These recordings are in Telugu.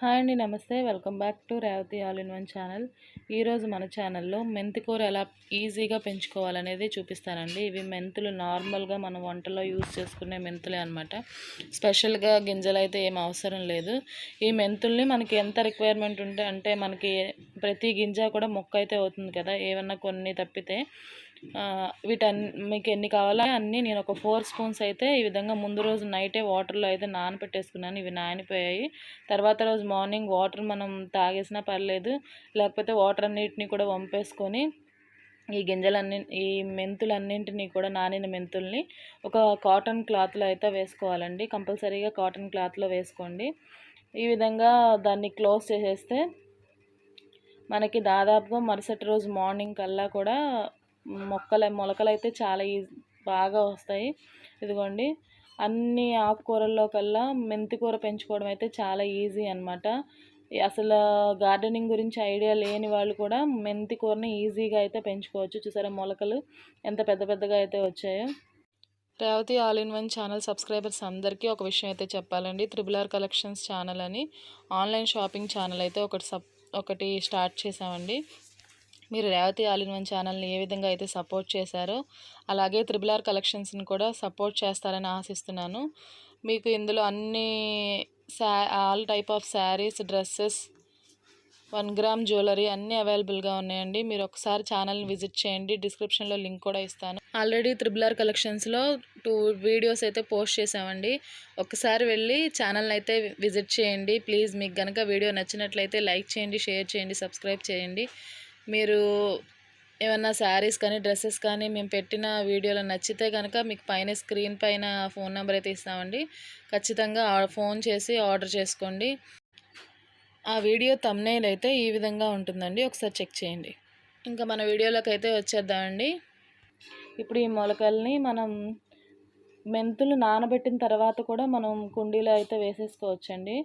హాయ్ అండి, నమస్తే. Welcome back to Revathi all in one channel. ఈరోజు మన ఛానల్లో మెంతికూర ఎలా ఈజీగా పెంచుకోవాలనేది చూపిస్తానండి. ఇవి మెంతులు నార్మల్గా మనం వంటలో యూజ్ చేసుకునే మెంతులే అనమాట. స్పెషల్గా గింజలు అయితే ఏం అవసరం లేదు. ఈ మెంతుల్ని మనకి ఎంత రిక్వైర్మెంట్ ఉంటే అంటే మనకి ప్రతి గింజ కూడా మొక్క అయితే అవుతుంది కదా, ఏమన్నా కొన్ని తప్పితే. మీకు ఎన్ని కావాలో అన్నీ నేను ఒక 4 స్పూన్స్ అయితే ఈ విధంగా ముందు రోజు నైటే వాటర్లో అయితే నానబెట్టేసుకున్నాను. ఇవి నానిపోయాయి. తర్వాత రోజు మార్నింగ్ వాటర్ మనం తాగేసినా పర్లేదు, లేకపోతే వాటర్ అన్నిటిని కూడా వంపేసుకొని ఈ మెంతులన్నింటినీ కూడా నానిన మెంతుల్ని ఒక కాటన్ క్లాత్లో అయితే వేసుకోవాలండి. కంపల్సరీగా కాటన్ క్లాత్లో వేసుకోండి. ఈ విధంగా దాన్ని క్లోజ్ చేసేస్తే మనకి దాదాపుగా మరుసటి రోజు మార్నింగ్ కల్లా కూడా మొలకలు అయితే చాలా బాగా వస్తాయి. ఇదిగోండి, అన్ని ఆకుకూరల్లో కల్లా మెంతికూర పెంచుకోవడం అయితే చాలా ఈజీ అనమాట. అసలు గార్డెనింగ్ గురించి ఐడియా లేని వాళ్ళు కూడా మెంతికూరని ఈజీగా అయితే పెంచుకోవచ్చు. చూసారా మొలకలు ఎంత పెద్ద పెద్దగా అయితే వచ్చాయో. Revathi all in one channel subscribers అందరికీ ఒక విషయం అయితే చెప్పాలండి. RRR కలెక్షన్స్ ఛానల్ అని ఆన్లైన్ షాపింగ్ ఛానల్ అయితే ఒకటి స్టార్ట్ చేసామండి. మీరు రేవతి ఆల్ ఇన్ వన్ ఛానల్ని ఏ విధంగా అయితే సపోర్ట్ చేశారో అలాగే RRR కలెక్షన్స్ని కూడా సపోర్ట్ చేస్తారని ఆశిస్తున్నాను. మీకు ఇందులో all type of saris, dresses, 1 gram jewellery అన్నీ అవైలబుల్గా ఉన్నాయండి. మీరు ఒకసారి ఛానల్ని విజిట్ చేయండి. డిస్క్రిప్షన్లో లింక్ కూడా ఇస్తాను. ఆల్రెడీ RRR కలెక్షన్స్లో 2 వీడియోస్ అయితే పోస్ట్ చేసామండి. ఒకసారి వెళ్ళి ఛానల్ని అయితే విజిట్ చేయండి ప్లీజ్. మీకు కనుక వీడియో నచ్చినట్లయితే లైక్ చేయండి, షేర్ చేయండి, సబ్స్క్రైబ్ చేయండి. మీరు ఏమన్నా శారీస్ కానీ డ్రెస్సెస్ కానీ మేము పెట్టిన వీడియోలో నచ్చితే కనుక మీకు పైన స్క్రీన్ పైన ఫోన్ నెంబర్ అయితే ఇస్తామండి. ఖచ్చితంగా ఫోన్ చేసి ఆర్డర్ చేసుకోండి. ఆ వీడియో థంబ్నెయిల్ అయితే ఈ విధంగా ఉంటుందండి, ఒకసారి చెక్ చేయండి. ఇంకా మన వీడియోలోకి అయితే వచ్చేద్దామండి. ఇప్పుడు ఈ మొలకల్ని మనం మెంతులు నానబెట్టిన తర్వాత కూడా మనం కుండీలో అయితే వేసేసుకోవచ్చండి.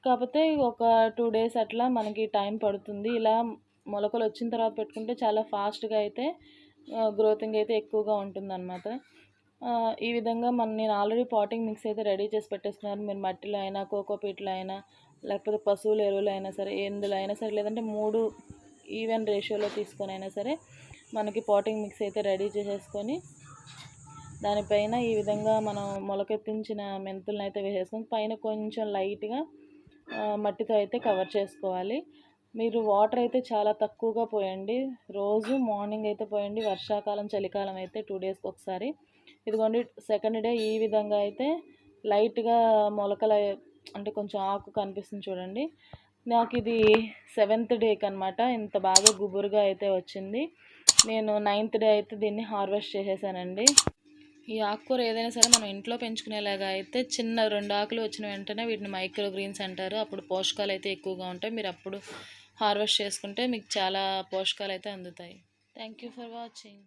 కాకపోతే ఒక 2 డేస్ అట్లా మనకి టైం పడుతుంది. ఇలా మొలకలు వచ్చిన తర్వాత పెట్టుకుంటే చాలా ఫాస్ట్గా అయితే గ్రోతింగ్ అయితే ఎక్కువగా ఉంటుందన్నమాట. ఈ విధంగా నేను ఆల్రెడీ పాటింగ్ మిక్స్ అయితే రెడీ చేసి పెట్టేస్తున్నాను. మీరు మట్టిలో అయినా, కోకోపీట్లో అయినా, లేకపోతే పశువుల ఎరువులు అయినా సరే, ఎందులో అయినా సరే, లేదంటే 3 ఈవెన్ రేషియోలో తీసుకొని అయినా సరే మనకి పాటింగ్ మిక్స్ అయితే రెడీ చేసేసుకొని దానిపైన ఈ విధంగా మనం మొలకెత్తించిన మెంతులను అయితే వేసేసుకొని పైన కొంచెం లైట్గా మట్టితో అయితే కవర్ చేసుకోవాలి. మీరు వాటర్ అయితే చాలా తక్కువగా పోయండి. రోజు మార్నింగ్ అయితే పోయండి. వర్షాకాలం, చలికాలం అయితే 2 డేస్కి ఒకసారి. ఇదిగోండి, సెకండ్ డే ఈ విధంగా అయితే లైట్గా మొలకలు అంటే కొంచెం ఆకు కనిపిస్తుంది చూడండి. నాకు ఇది 7th డేకి అనమాట ఇంత బాగా గుబురుగా అయితే వచ్చింది. నేను 9th డే అయితే దీన్ని హార్వెస్ట్ చేసేసానండి. ఈ ఆకుకూర ఏదైనా సరే మనం ఇంట్లో పెంచుకునేలాగా అయితే చిన్న 2 ఆకులు వచ్చిన వెంటనే వీటిని మైక్రో గ్రీన్స్ అంటారు. అప్పుడు పోషకాలు అయితే ఎక్కువగా ఉంటాయి. మీరు అప్పుడు హార్వెస్ట్ చేసుకుంటే మీకు చాలా పోషకాలు అయితే అందుతాయి. Thank you for watching.